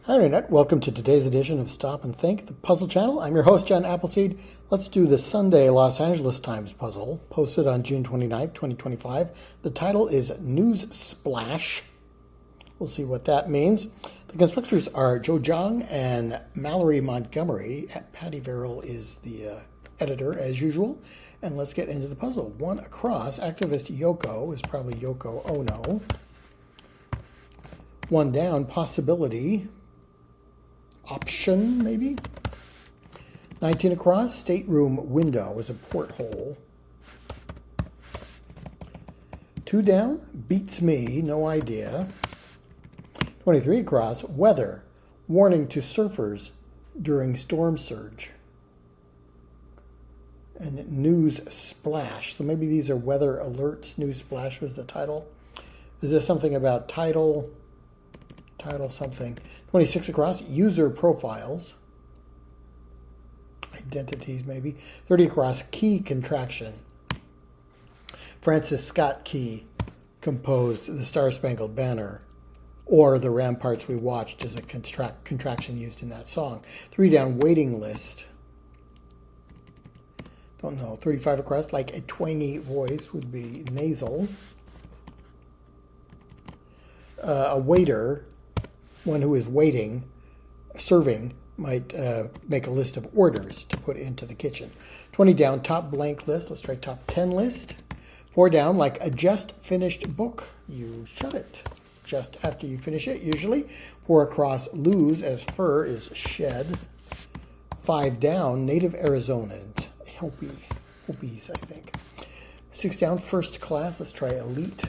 Hi Internet, welcome to today's edition of Stop and Think, the puzzle channel. I'm your host, John Appleseed. Let's do the Sunday Los Angeles Times puzzle, posted on June 29th, 2025. The title is News Splash. We'll see what that means. The constructors are Joe Jung and Mallory Montgomery. Patty Verrill is the editor, as usual. And let's get into the puzzle. One across, activist Yoko is probably Yoko Ono. One down, possibility. Option, maybe? 19 across, stateroom window is a porthole. 2 down, beats me, no idea. 23 across, weather, warning to surfers during storm surge. And news splash, so maybe these are weather alerts. News splash was the title. Is this something about title something? 26 across, user profiles. Identities, maybe. 30 across, key contraction. Francis Scott Key composed the Star-Spangled Banner, or the ramparts we watched is a contraction used in that song. 3 down, waiting list. Don't know. 35 across, like a twangy voice would be nasal. A waiter, one who is waiting, serving, might make a list of orders to put into the kitchen. 20 down, top blank list. Let's try top 10 list. 4 down, like a just finished book. You shut it just after you finish it, usually. 4 across, lose, as fur is shed. 5 down, native Arizonans. Hopis, I think. 6 down, first class. Let's try elite.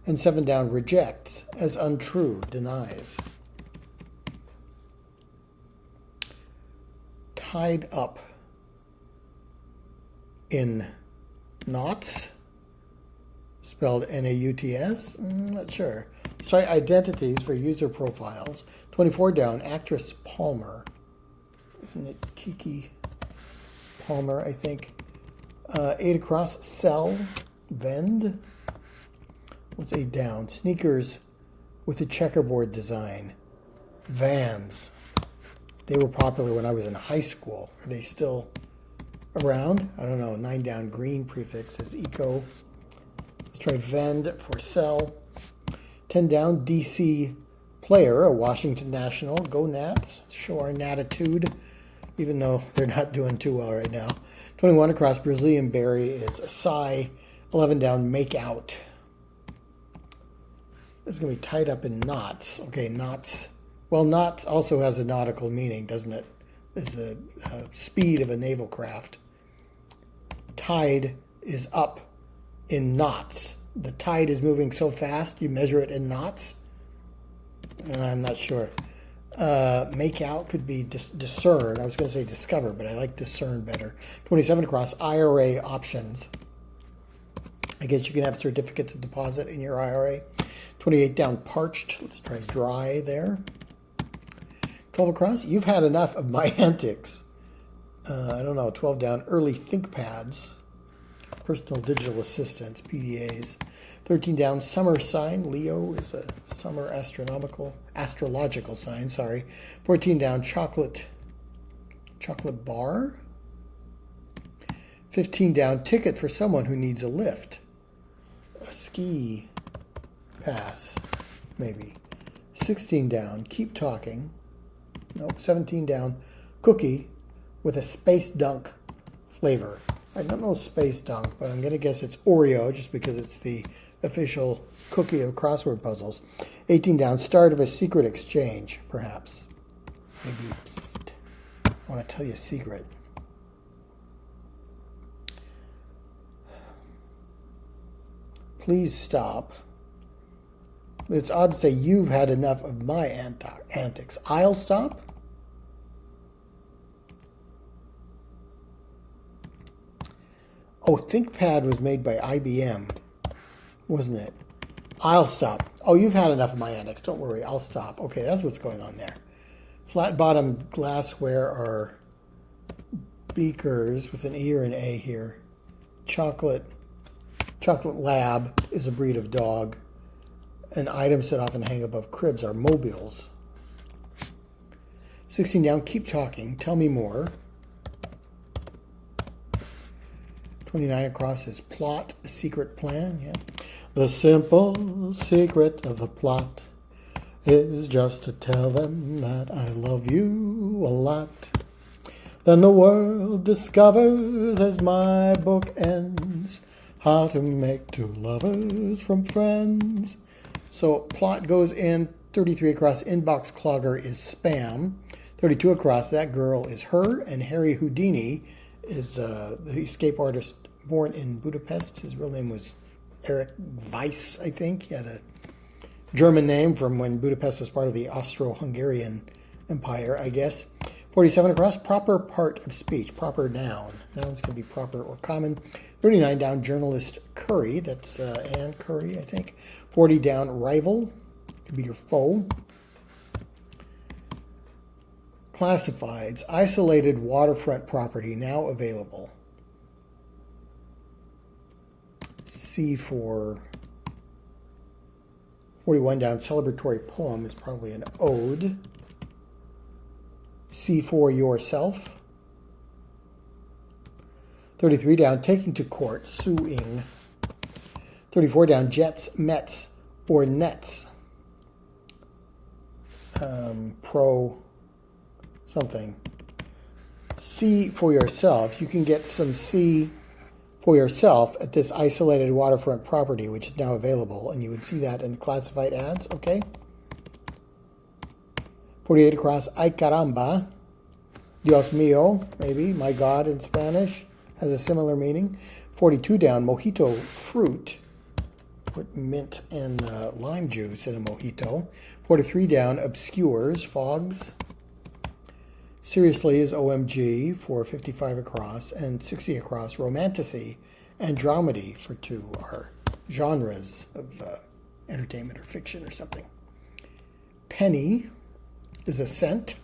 And 7 down, rejects, as untrue, denies. Tied up in knots, spelled N-A-U-T-S, not sure. Let's try identities for user profiles. 24 down, actress Palmer. Isn't it Kiki Palmer, I think. 8 across, sell, vend. What's 8 down? Sneakers with a checkerboard design. Vans. They were popular when I was in high school. Are they still around? I don't know. 9 down, green prefix is eco. Let's try vend for sell. 10 down, DC player, a Washington National. Go Nats. Let's show our natitude, even though they're not doing too well right now. 21 across, Brazilian berry is a sigh. 11 down, make out. It's going to be tied up in knots. Okay, knots. Well, knots also has a nautical meaning, doesn't it? It's the speed of a naval craft. Tide is up in knots. The tide is moving so fast, you measure it in knots? I'm not sure. Make out could be discern. I was going to say discover, but I like discern better. 27 across, IRA options. I guess you can have certificates of deposit in your IRA. 28 down, parched. Let's try dry there. 12 across, you've had enough of my antics. I don't know. 12 down, early ThinkPads. Personal digital assistants, PDAs. 13 down, summer sign. Leo is a summer astrological sign, sorry. 14 down, chocolate bar. 15 down, ticket for someone who needs a lift. A ski pass, maybe. 16 down, keep talking. Nope, 17 down, cookie with a space dunk flavor. I don't know space dunk, but I'm going to guess it's Oreo just because it's the official cookie of crossword puzzles. 18 down, start of a secret exchange, perhaps. Maybe, psst, I want to tell you a secret. Please stop. It's odd to say you've had enough of my antics. I'll stop? Oh, ThinkPad was made by IBM, wasn't it? I'll stop. Oh, you've had enough of my antics. Don't worry, I'll stop. Okay, that's what's going on there. Flat bottom glassware are beakers with an E or an A here. Chocolate lab is a breed of dog. And items that often hang above cribs are mobiles. 16 down, keep talking. Tell me more. 29 across is plot, secret plan. Yeah. The simple secret of the plot is just to tell them that I love you a lot. Then the world discovers as my book ends how to make two lovers from friends. So plot goes in. 33 across, inbox clogger is spam. 32 across, that girl is her. And Harry Houdini is the escape artist born in Budapest. His real name was Erich Weiss, I think. He had a German name from when Budapest was part of the Austro-Hungarian Empire, I guess. 47 across, proper part of speech, proper noun. Noun's going to be proper or common. 39 down, journalist Curry. That's Anne Curry, I think. 40 down, rival. Could be your foe. Classifieds, isolated waterfront property now available. C for 41 down, celebratory poem is probably an ode. C for yourself. 33 down, taking to court, suing. 34 down, jets, Mets, or nets. Pro something. C for yourself. You can get some C for yourself at this isolated waterfront property, which is now available, and you would see that in the classified ads, okay? 48 across, ay caramba, Dios mío, maybe, my God in Spanish, has a similar meaning. 42 down, mojito, fruit. Put mint and lime juice in a mojito. 43 down, obscures, fogs. Seriously is OMG for 55 across, and 60 across, romantasy and dramedy for 2 are genres of entertainment or fiction or something. Penny is a cent.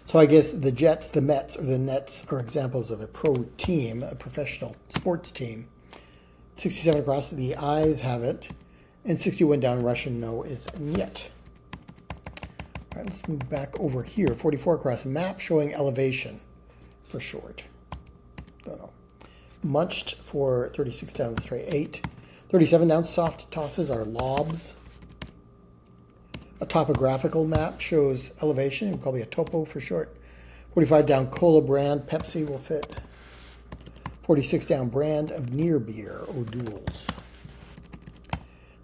So I guess the Jets, the Mets, or the Nets are examples of a pro team, a professional sports team. 67 across, the eyes have it. And 61 down, Russian no is niet. All right, let's move back over here. 44 across, map showing elevation for short. Don't know. Munched for 36 down, straight 8. 37 down, soft tosses are lobs. A topographical map shows elevation. It would probably be a topo for short. 45 down, cola brand, Pepsi will fit. 46 down, brand of near beer, O'Doul's.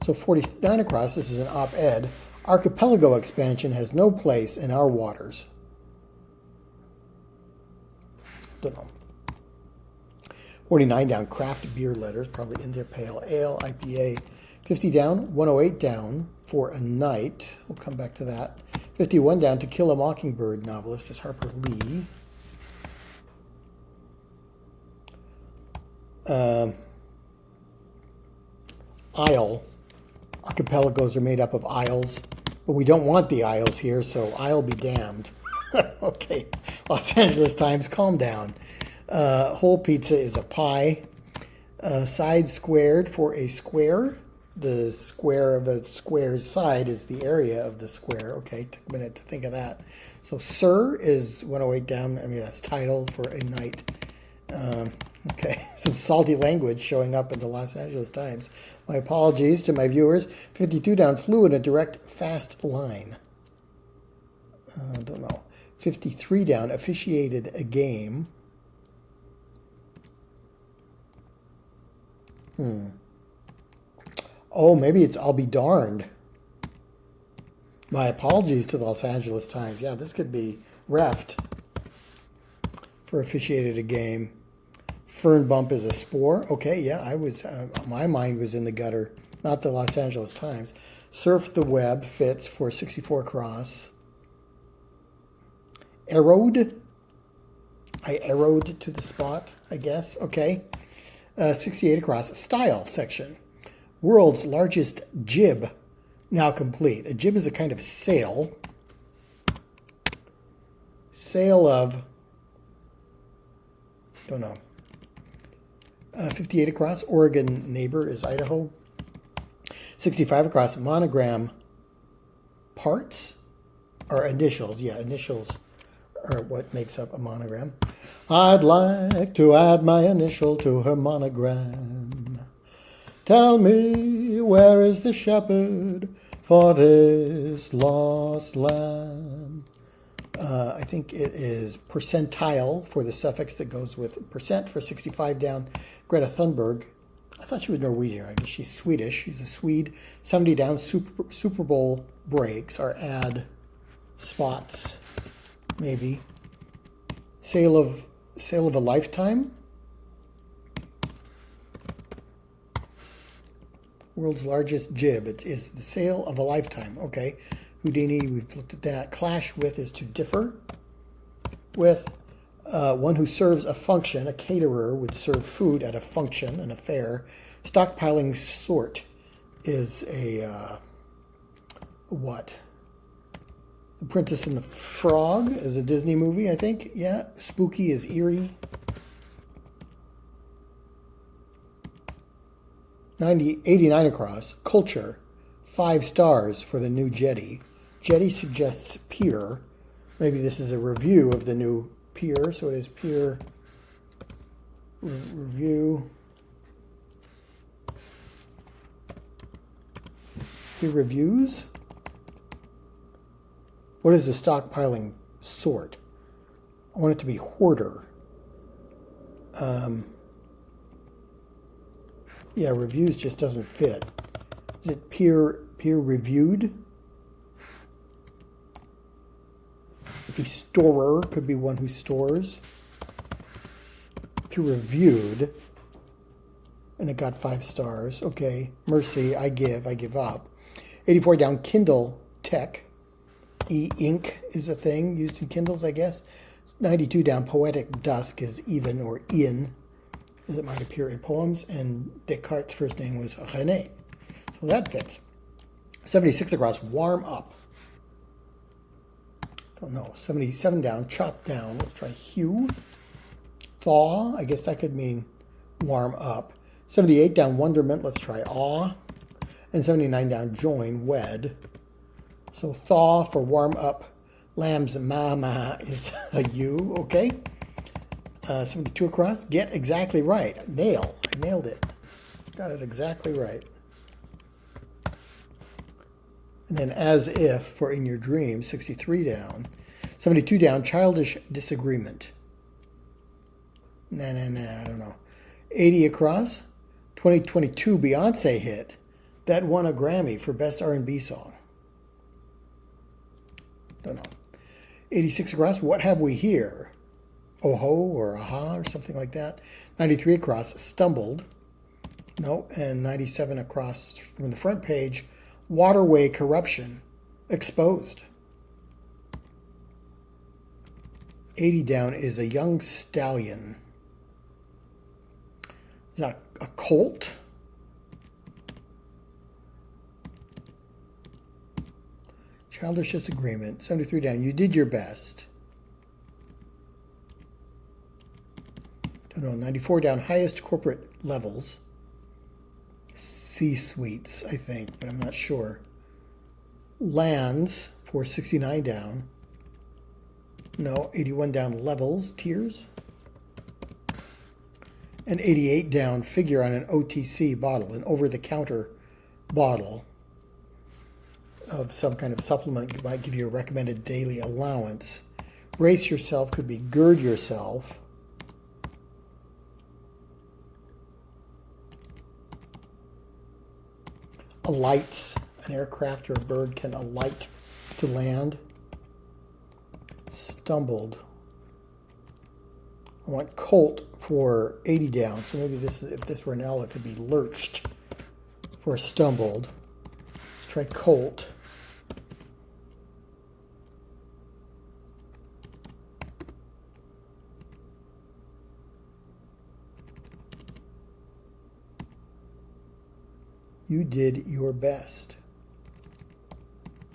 So 49 across, this is an op-ed. Archipelago expansion has no place in our waters. Don't know. 49 down, craft beer letters, probably India Pale Ale, IPA. 50 down, 108 down for a night. We'll come back to that. 51 down, To Kill a Mockingbird novelist is Harper Lee. Isle. Archipelagos are made up of isles, but we don't want the isles here, so I'll be damned. Okay, Los Angeles Times, calm down. Whole pizza is a pie. Side squared for a square. The square of a square's side is the area of the square. Okay, took a minute to think of that. So Sir is 108 down. I mean, that's title for a night. Okay, some salty language showing up in the Los Angeles Times. My apologies to my viewers. 52 down, flew in a direct fast line. Don't know. 53 down, officiated a game. Oh, maybe it's I'll be darned. My apologies to the Los Angeles Times. Yeah, this could be reffed for officiated a game. Fern bump is a spore. Okay, yeah, I was. My mind was in the gutter, not the Los Angeles Times. Surf the web fits for 64 across. Arrowed. I arrowed to the spot, I guess. Okay. 68 across. Style section. World's largest jib now complete. A jib is a kind of sail. Sail of. Don't know. 58 across, Oregon neighbor is Idaho. 65 across, monogram parts or initials. Yeah, initials are what makes up a monogram. I'd like to add my initial to her monogram. Tell me, where is the shepherd for this lost lamb? I think it is percentile for the suffix that goes with percent for 65 down. Greta Thunberg. I thought she was Norwegian. I guess she's Swedish. She's a Swede. 70 down. Super Bowl breaks or ad spots, maybe. Sale of a lifetime. World's largest jib. It is the sale of a lifetime. Okay. Houdini, we've looked at that. Clash with is to differ with. One who serves a function, a caterer would serve food at a function, an affair. Stockpiling sort is a what? The Princess and the Frog is a Disney movie, I think. Yeah. Spooky is eerie. 89 across. Culture, 5 stars for the new jetty. Jetty suggests pier. Maybe this is a review of the new pier, so it is pier review. Peer reviews. What is the stockpiling sort? I want it to be hoarder. Yeah, reviews just doesn't fit. Is it peer reviewed? A storer could be one who stores. Peer reviewed. And it got 5 stars. Okay. Mercy, I give up. 84 down, Kindle Tech. E-ink is a thing used in Kindles, I guess. 92 down, Poetic Dusk is even or Ian, as it might appear in poems. And Descartes' first name was René. So that fits. 76 across, Warm Up. Don't know. 77 down, Chop Down. Let's try Hue. Thaw. I guess that could mean warm up. 78 down, Wonderment. Let's try Awe. And 79 down, Join, Wed. So thaw for warm up. Lamb's mama is a U. Okay. 72 across. Get exactly right. Nail. I nailed it. Got it exactly right. And then as if for in your dreams, 63 down. 72 down, Childish Disagreement. Nah, I don't know. 80 across, 2022 Beyonce hit that won a Grammy for Best R&B Song. Don't know. 86 across, What Have We Here? Oho or Aha or something like that. 93 across, Stumbled. No, and 97 across from the front page, Waterway Corruption, Exposed. 80 down is A Young Stallion. Is that a colt? Childish Disagreement. 73 down, You Did Your Best. Don't know. 94 down, Highest Corporate Levels. C-suites, I think, but I'm not sure. Lands for 69 down. No, 81 down, Levels, Tiers. And 88 down, Figure on an OTC bottle, an over-the-counter bottle of some kind of supplement. It might give you a recommended daily allowance. Brace yourself could be gird yourself. Alights. An aircraft or a bird can alight to land. Stumbled. I want colt for 80 down. So maybe this is, if this were an L, it could be lurched for stumbled. Let's try colt. You did your best.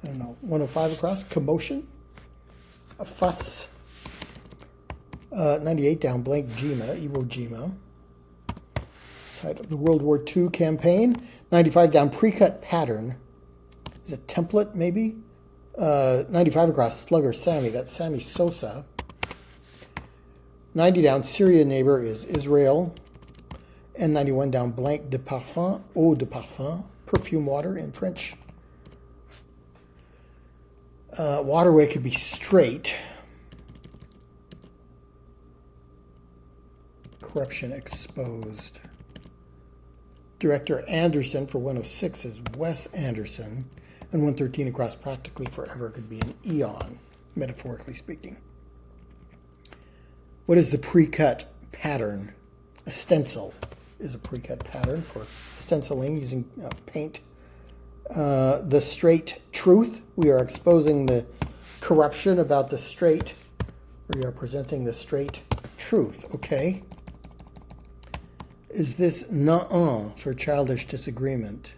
I don't know. 105 across. Commotion. A fuss. 98 down. Blank Jima. Iwo Jima. Site of the World War II campaign. 95 down. Pre-cut pattern. Is it template maybe? 95 across, Slugger Sammy. That's Sammy Sosa. 90 down, Syria neighbor is Israel. And 91 down, blank de parfum, eau de parfum, perfume water in French. Waterway could be straight. Corruption exposed. Director Anderson for 106 is Wes Anderson. And 113 across, practically forever could be an eon, metaphorically speaking. What is the pre-cut pattern? A stencil is a pre-cut pattern for stenciling using paint. The straight truth. We are exposing the corruption about the straight. We are presenting the straight truth. Okay. Is this nuh-uh for childish disagreement?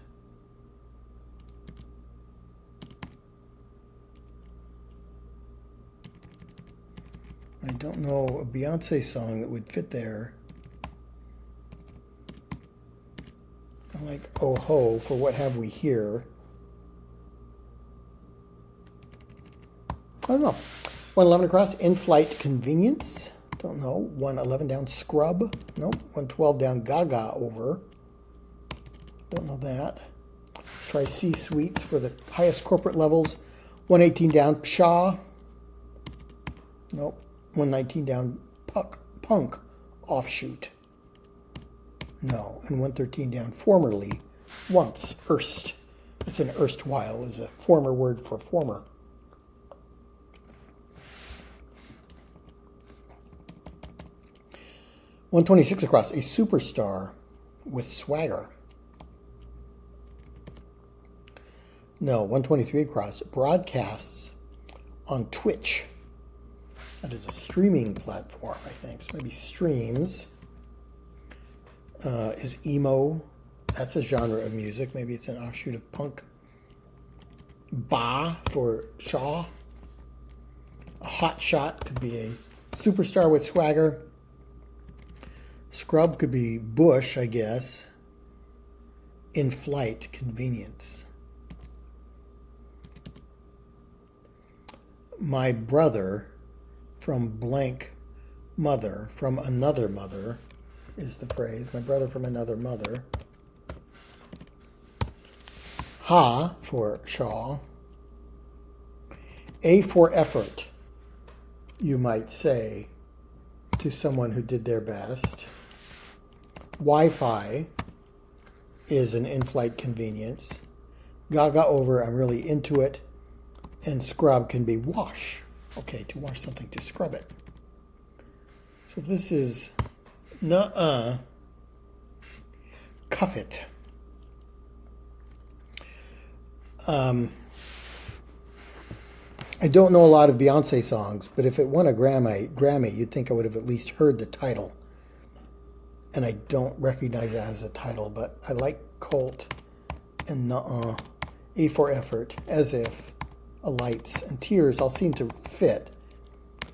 I don't know a Beyonce song that would fit there. I like oh ho for what have we here. I don't know. 111 across, in-flight convenience. Don't know. 111 down, scrub. Nope. 112 down, gaga over. Don't know that. Let's try C-suites for the highest corporate levels. 118 down, pshaw. Nope. 119 down, punk, offshoot. No. And 113 down, formerly, once, erst. It's an erstwhile, is a former word for former. $126 across, a superstar with swagger. No, 123 across, broadcasts on Twitch. That is a streaming platform, I think. So maybe streams. Is emo. That's a genre of music. Maybe it's an offshoot of punk. Ba for Shaw. A hot shot could be a superstar with swagger. Scrub could be bush, I guess. In flight, convenience. My brother from blank mother, from another mother, is the phrase. My brother from another mother. Ha for Shaw. A for effort, you might say, to someone who did their best. Wi-Fi is an in-flight convenience. Gaga over, I'm really into it. And scrub can be wash. Okay, to wash something, to scrub it. So if this is nuh-uh, cuff it. I don't know a lot of Beyonce songs, but if it won a Grammy, you'd think I would have at least heard the title. And I don't recognize it as a title, but I like Colt and nuh-uh. A for effort, as if, a lights, and tears all seem to fit.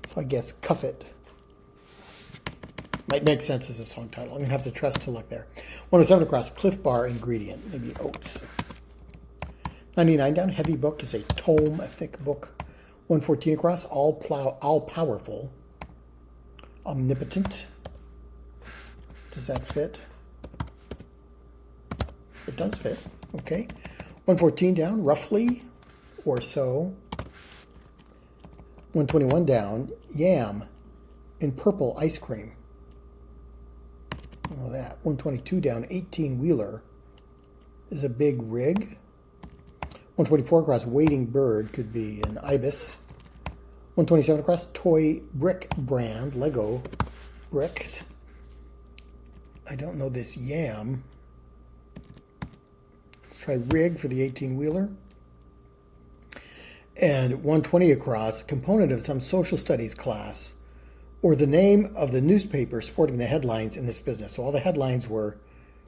So I guess cuff it might make sense as a song title. I'm going to have to trust to luck there. 107 across, Cliff Bar ingredient, maybe oats. 99 down, heavy book is a tome, a thick book. 114 across, all powerful, omnipotent. Does that fit? It does fit. Okay. 114 down, roughly or so. 121 down, yam in purple ice cream. I know that. 122 down, 18-wheeler is a big rig. 124 across, waiting bird could be an ibis. 127 across, toy brick brand, Lego bricks. I don't know this yam. Let's try rig for the 18-wheeler. And 120 across, component of some social studies class, or the name of the newspaper sporting the headlines in this business. So all the headlines were,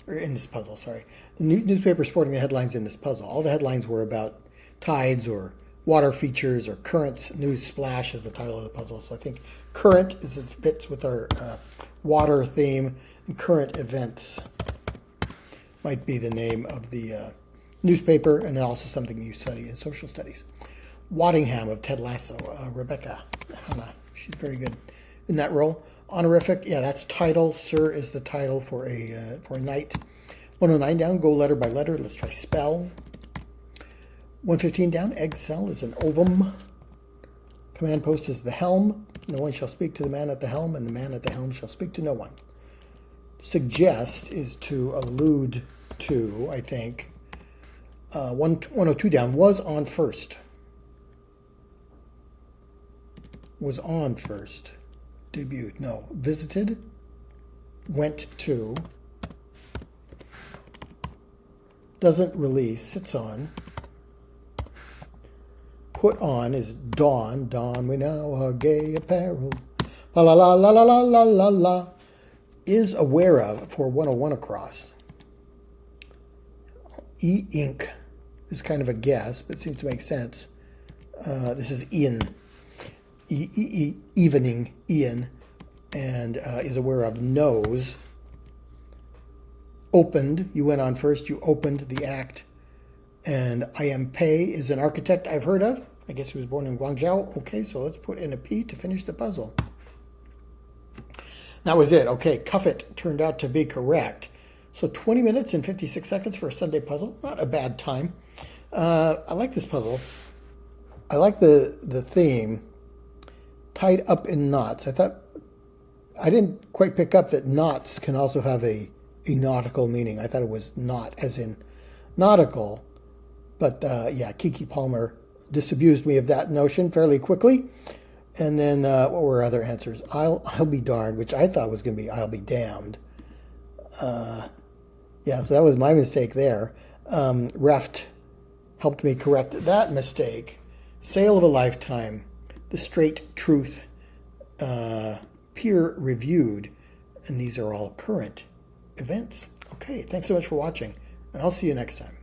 or in this puzzle, sorry. The newspaper sporting the headlines in this puzzle. All the headlines were about tides or water features or currents. News splash is the title of the puzzle. So I think current fits with our water theme, and current events might be the name of the newspaper, and also something you study in social studies. Waddingham of Ted Lasso, Rebecca Hanna. She's very good in that role. Honorific, yeah, that's title. Sir is the title for a knight. 109 down, go letter by letter. Let's try spell. 115 down, egg cell is an ovum. Command post is the helm. No one shall speak to the man at the helm, and the man at the helm shall speak to no one. Suggest is to allude to, I think. 102 down, was on first. Was on first. Debuted, no. Visited. Went to. Doesn't release, sits on. Put on is dawn. Dawn we now our gay apparel. La la la la la la la la la. Is aware of for 101 across. E-ink is kind of a guess, but it seems to make sense. This is Ian. Evening, Ian. And is aware of knows. Opened, you went on first, you opened the act. And I am Pei is an architect I've heard of. I guess he was born in Guangzhou. Okay, so let's put in a P to finish the puzzle. That was it. Okay, cuff it turned out to be correct. So 20 minutes and 56 seconds for a Sunday puzzle. Not a bad time. I like this puzzle. I like the theme. Tied up in knots. I didn't quite pick up that knots can also have a nautical meaning. I thought it was knot as in nautical. But yeah, Kiki Palmer disabused me of that notion fairly quickly. And then what were other answers? I'll be darned, which I thought was going to be I'll be damned. Yeah, so that was my mistake there. Reft helped me correct that mistake. Sale of a lifetime. The Straight Truth, peer reviewed. And these are all current events. Okay, thanks so much for watching. And I'll see you next time.